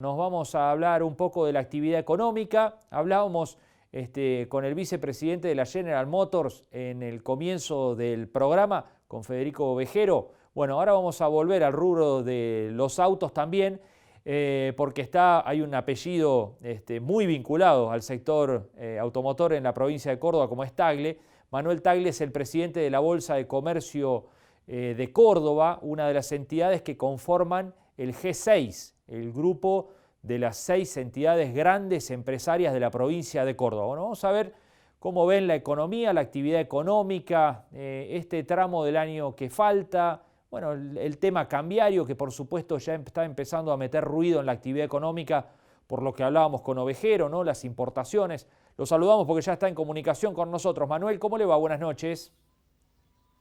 Nos vamos a hablar un poco de la actividad económica. Hablábamos con el vicepresidente de la General Motors en el comienzo del programa, con Federico Vejero. Bueno, ahora vamos a volver al rubro de los autos también, porque hay un apellido muy vinculado al sector automotor en la provincia de Córdoba, como es Tagle. Manuel Tagle es el presidente de la Bolsa de Comercio de Córdoba, una de las entidades que conforman el G6, el grupo de las 6 entidades grandes empresarias de la provincia de Córdoba. Bueno, vamos a ver cómo ven la economía, la actividad económica, este tramo del año que falta, bueno, el tema cambiario, que por supuesto ya está empezando a meter ruido en la actividad económica, por lo que hablábamos con Ovejero, ¿no? Las importaciones. Lo saludamos porque ya está en comunicación con nosotros. Manuel, ¿cómo le va? Buenas noches.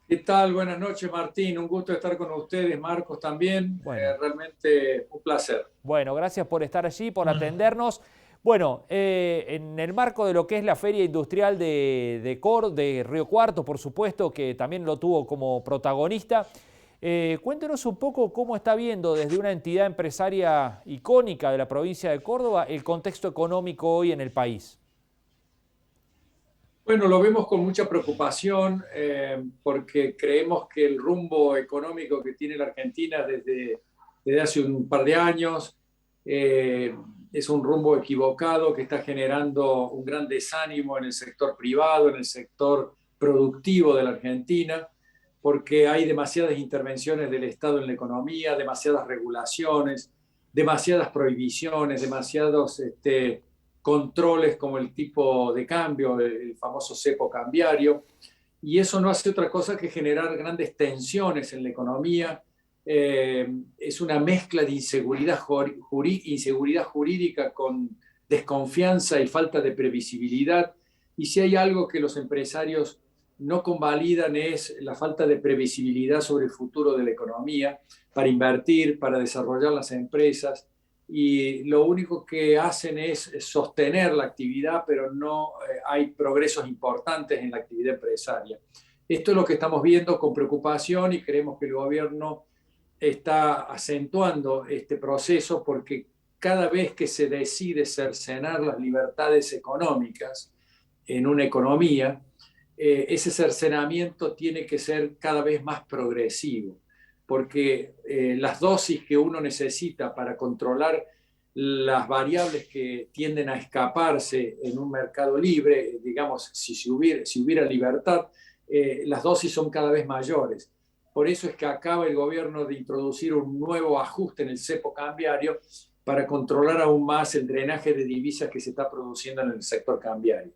¿Qué tal? Buenas noches, Martín. Un gusto estar con ustedes, Marcos también. Bueno, Realmente un placer. Bueno, gracias por estar allí, por atendernos. Bueno, en el marco de lo que es la Feria Industrial de Río Cuarto, por supuesto, que también lo tuvo como protagonista, cuéntenos un poco cómo está viendo desde una entidad empresaria icónica de la provincia de Córdoba el contexto económico hoy en el país. Bueno, lo vemos con mucha preocupación porque creemos que el rumbo económico que tiene la Argentina desde hace un par de años eh, es un rumbo equivocado que está generando un gran desánimo en el sector privado, en el sector productivo de la Argentina, porque hay demasiadas intervenciones del Estado en la economía, demasiadas regulaciones, demasiadas prohibiciones, demasiados controles como el tipo de cambio, el famoso cepo cambiario, y eso no hace otra cosa que generar grandes tensiones en la economía. Es una mezcla de inseguridad jurídica con desconfianza y falta de previsibilidad. Y si hay algo que los empresarios no convalidan es la falta de previsibilidad sobre el futuro de la economía para invertir, para desarrollar las empresas, y lo único que hacen es sostener la actividad, pero no hay progresos importantes en la actividad empresaria. Esto es lo que estamos viendo con preocupación y creemos que el gobierno está acentuando este proceso porque cada vez que se decide cercenar las libertades económicas en una economía, ese cercenamiento tiene que ser cada vez más progresivo, porque las dosis que uno necesita para controlar las variables que tienden a escaparse en un mercado libre, digamos, si hubiera libertad, las dosis son cada vez mayores. Por eso es que acaba el gobierno de introducir un nuevo ajuste en el cepo cambiario para controlar aún más el drenaje de divisas que se está produciendo en el sector cambiario.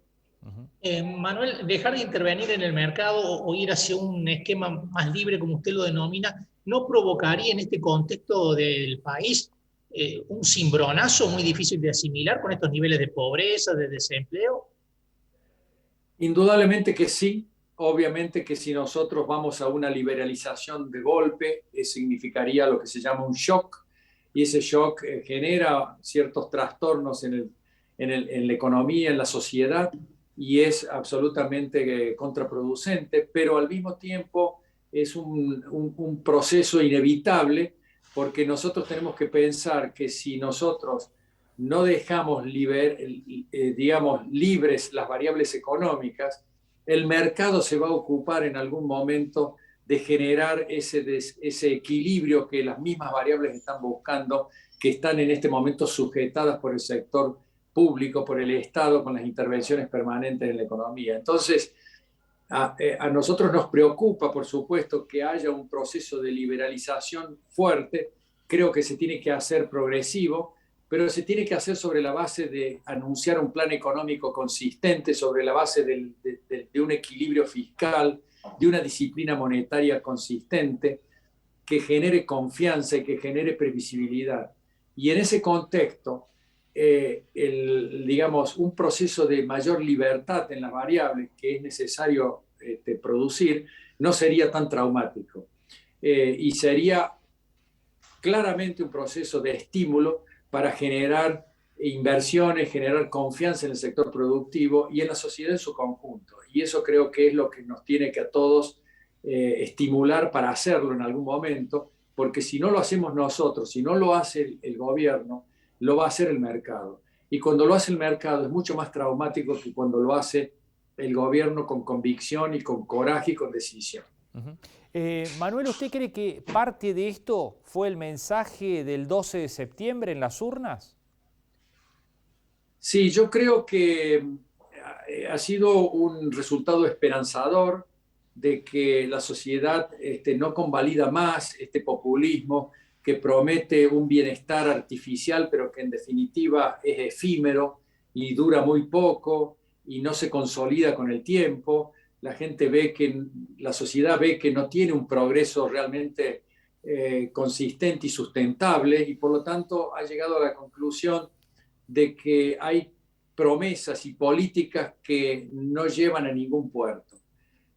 Manuel, dejar de intervenir en el mercado o ir hacia un esquema más libre, como usted lo denomina, ¿no provocaría en este contexto del país un cimbronazo muy difícil de asimilar con estos niveles de pobreza, de desempleo? Indudablemente que sí. Obviamente que si nosotros vamos a una liberalización de golpe, significaría lo que se llama un shock, y ese shock genera ciertos trastornos en la economía, en la sociedad, y es absolutamente contraproducente, pero al mismo tiempo es un proceso inevitable, porque nosotros tenemos que pensar que si nosotros no dejamos digamos, libres las variables económicas, el mercado se va a ocupar en algún momento de generar ese equilibrio que las mismas variables están buscando, que están en este momento sujetadas por el sector público, por el Estado, con las intervenciones permanentes en la economía. Entonces, a nosotros nos preocupa, por supuesto, que haya un proceso de liberalización fuerte. Creo que se tiene que hacer progresivo, pero se tiene que hacer sobre la base de anunciar un plan económico consistente, sobre la base de un equilibrio fiscal, de una disciplina monetaria consistente, que genere confianza y que genere previsibilidad. Y en ese contexto, digamos, un proceso de mayor libertad en las variables que es necesario producir no sería tan traumático. Y sería claramente un proceso de estímulo para generar inversiones, generar confianza en el sector productivo y en la sociedad en su conjunto. Y eso creo que es lo que nos tiene que a todos estimular para hacerlo en algún momento, porque si no lo hacemos nosotros, si no lo hace el gobierno, lo va a hacer el mercado. Y cuando lo hace el mercado es mucho más traumático que cuando lo hace el gobierno con convicción y con coraje y con decisión. Manuel, ¿usted cree que parte de esto fue el mensaje del 12 de septiembre en las urnas? Sí, yo creo que ha sido un resultado esperanzador de que la sociedad no convalida más este populismo que promete un bienestar artificial, pero que en definitiva es efímero y dura muy poco y no se consolida con el tiempo. La gente ve que, la sociedad ve que no tiene un progreso realmente consistente y sustentable, y por lo tanto ha llegado a la conclusión de que hay promesas y políticas que no llevan a ningún puerto.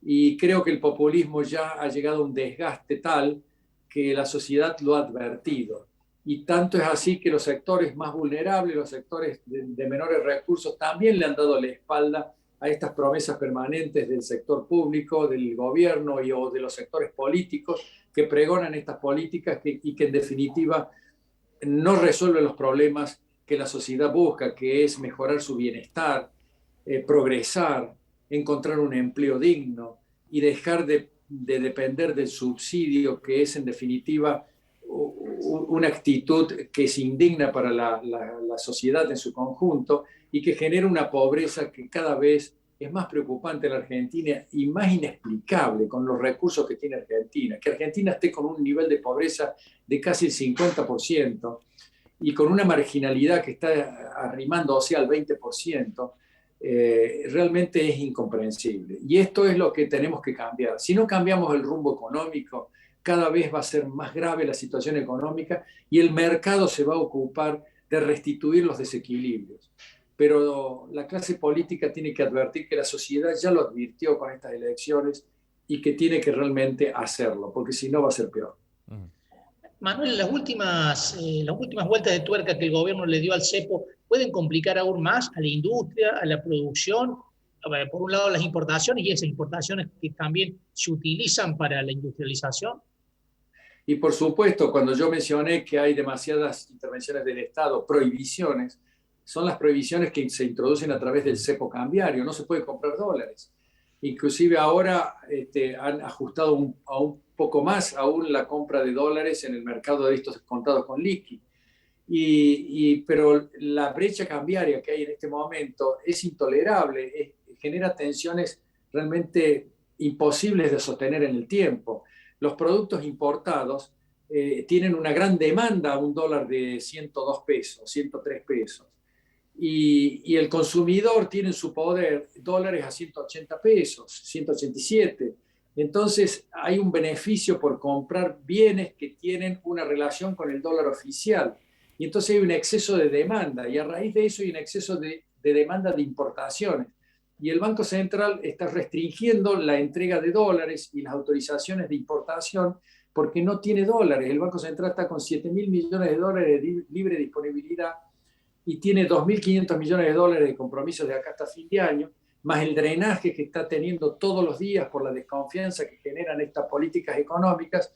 Y creo que el populismo ya ha llegado a un desgaste tal que la sociedad lo ha advertido. Y tanto es así que los sectores más vulnerables, los sectores de menores recursos, también le han dado la espalda a estas promesas permanentes del sector público, del gobierno o de los sectores políticos que pregonan estas políticas y que en definitiva no resuelven los problemas que la sociedad busca, que es mejorar su bienestar, progresar, encontrar un empleo digno y dejar de depender del subsidio, que es en definitiva una actitud que es indigna para la sociedad en su conjunto y que genera una pobreza que cada vez es más preocupante en la Argentina y más inexplicable con los recursos que tiene Argentina. Que Argentina esté con un nivel de pobreza de casi el 50% y con una marginalidad que está arrimándose al 20%, realmente es incomprensible. Y esto es lo que tenemos que cambiar. Si no cambiamos el rumbo económico, cada vez va a ser más grave la situación económica y el mercado se va a ocupar de restituir los desequilibrios. Pero la clase política tiene que advertir que la sociedad ya lo advirtió con estas elecciones y que tiene que realmente hacerlo, porque si no va a ser peor. Manuel, las últimas vueltas de tuerca que el gobierno le dio al cepo pueden complicar aún más a la industria, a la producción. Por un lado, las importaciones y esas importaciones que también se utilizan para la industrialización. Y por supuesto, cuando yo mencioné que hay demasiadas intervenciones del Estado, prohibiciones, son las prohibiciones que se introducen a través del cepo cambiario. No se puede comprar dólares. Inclusive ahora han ajustado a un poco más aún la compra de dólares en el mercado de estos contados con liqui. Pero la brecha cambiaria que hay en este momento es intolerable, genera tensiones realmente imposibles de sostener en el tiempo. Los productos importados tienen una gran demanda a un dólar de 102 pesos, 103 pesos. Y el consumidor tiene en su poder dólares a 180 pesos, 187. Entonces hay un beneficio por comprar bienes que tienen una relación con el dólar oficial. Y entonces hay un exceso de demanda y a raíz de eso hay un exceso de demanda de importaciones. Y el Banco Central está restringiendo la entrega de dólares y las autorizaciones de importación porque no tiene dólares. El Banco Central está con 7.000 millones de dólares de libre disponibilidad y tiene 2.500 millones de dólares de compromisos de acá hasta fin de año, más el drenaje que está teniendo todos los días por la desconfianza que generan estas políticas económicas.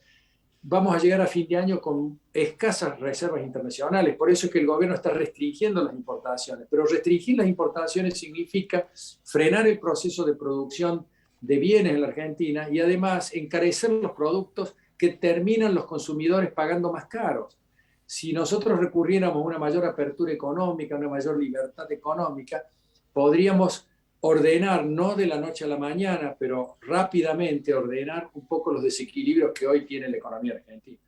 Vamos a llegar a fin de año con escasas reservas internacionales. Por eso es que el gobierno está restringiendo las importaciones. Pero restringir las importaciones significa frenar el proceso de producción de bienes en la Argentina y además encarecer los productos que terminan los consumidores pagando más caros. Si nosotros recurriéramos a una mayor apertura económica, una mayor libertad económica, podríamos ordenar, no de la noche a la mañana, pero rápidamente ordenar un poco los desequilibrios que hoy tiene la economía argentina.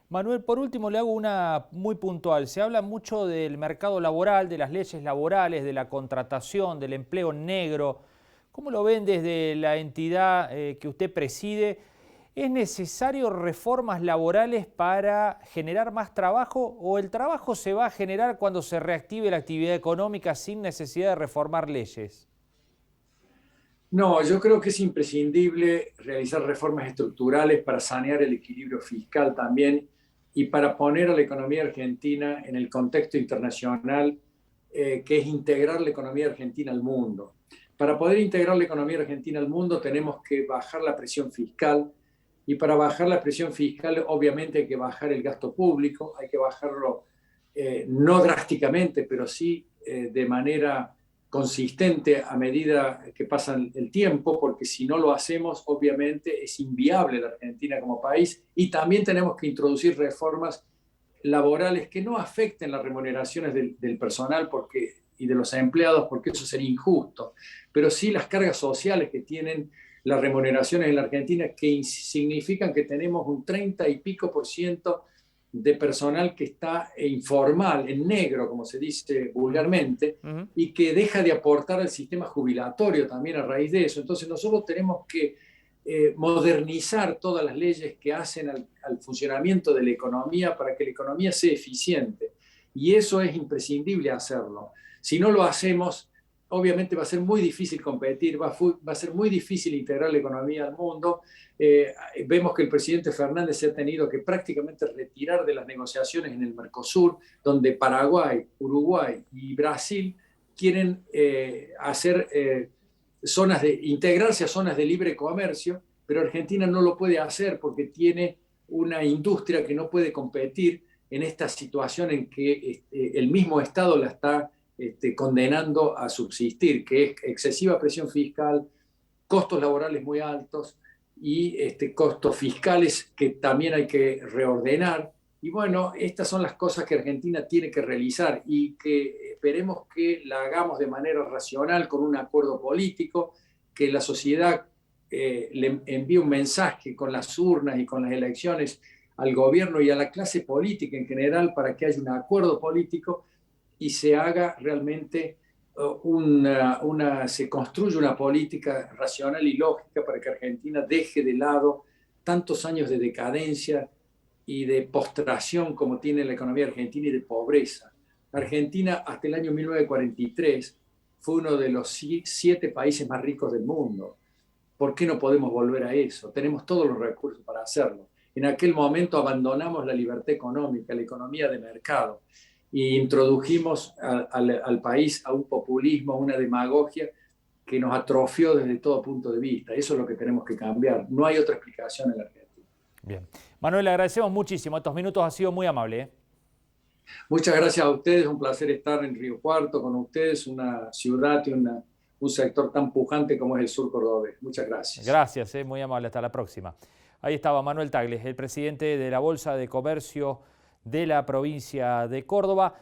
Manuel, por último le hago una muy puntual. Se habla mucho del mercado laboral, de las leyes laborales, de la contratación, del empleo negro. ¿Cómo lo ven desde la entidad que usted preside? ¿Es necesario reformas laborales para generar más trabajo o el trabajo se va a generar cuando se reactive la actividad económica sin necesidad de reformar leyes? No, yo creo que es imprescindible realizar reformas estructurales para sanear el equilibrio fiscal también y para poner a la economía argentina en el contexto internacional, que es integrar la economía argentina al mundo. Para poder integrar la economía argentina al mundo tenemos que bajar la presión fiscal y para bajar la presión fiscal obviamente hay que bajar el gasto público, hay que bajarlo no drásticamente, pero sí de manera consistente a medida que pasa el tiempo, porque si no lo hacemos, obviamente es inviable la Argentina como país, y también tenemos que introducir reformas laborales que no afecten las remuneraciones del personal y de los empleados, porque eso sería injusto, pero sí las cargas sociales que tienen las remuneraciones en la Argentina, que significan que tenemos un 30 y pico % de personal que está informal, en negro, como se dice vulgarmente, y que deja de aportar al sistema jubilatorio también a raíz de eso. Entonces nosotros tenemos que modernizar todas las leyes que hacen al funcionamiento de la economía para que la economía sea eficiente. Y eso es imprescindible hacerlo. Si no lo hacemos, obviamente va a ser muy difícil competir, va a ser muy difícil integrar la economía al mundo. Vemos que el presidente Fernández se ha tenido que prácticamente retirar de las negociaciones en el Mercosur, donde Paraguay, Uruguay y Brasil quieren integrarse a zonas de libre comercio, pero Argentina no lo puede hacer porque tiene una industria que no puede competir en esta situación en que el mismo Estado la está condenando a subsistir, que es excesiva presión fiscal, costos laborales muy altos y costos fiscales que también hay que reordenar. Y bueno, estas son las cosas que Argentina tiene que realizar y que esperemos que la hagamos de manera racional, con un acuerdo político, que la sociedad le envíe un mensaje con las urnas y con las elecciones al gobierno y a la clase política en general para que haya un acuerdo político y se haga realmente se construye una política racional y lógica para que Argentina deje de lado tantos años de decadencia y de postración como tiene la economía argentina y de pobreza. Argentina hasta el año 1943 fue uno de los 7 países más ricos del mundo. ¿Por qué no podemos volver a eso? Tenemos todos los recursos para hacerlo. En aquel momento abandonamos la libertad económica, la economía de mercado, e introdujimos al país a un populismo, a una demagogia que nos atrofió desde todo punto de vista. Eso es lo que tenemos que cambiar. No hay otra explicación en la Argentina. Bien. Manuel, le agradecemos muchísimo. Estos minutos ha sido muy amable, ¿eh? Muchas gracias a ustedes. Un placer estar en Río Cuarto con ustedes, una ciudad y un sector tan pujante como es el sur cordobés. Muchas gracias. Gracias, muy amable. Hasta la próxima. Ahí estaba Manuel Tagle, el presidente de la Bolsa de Comercio de la provincia de Córdoba.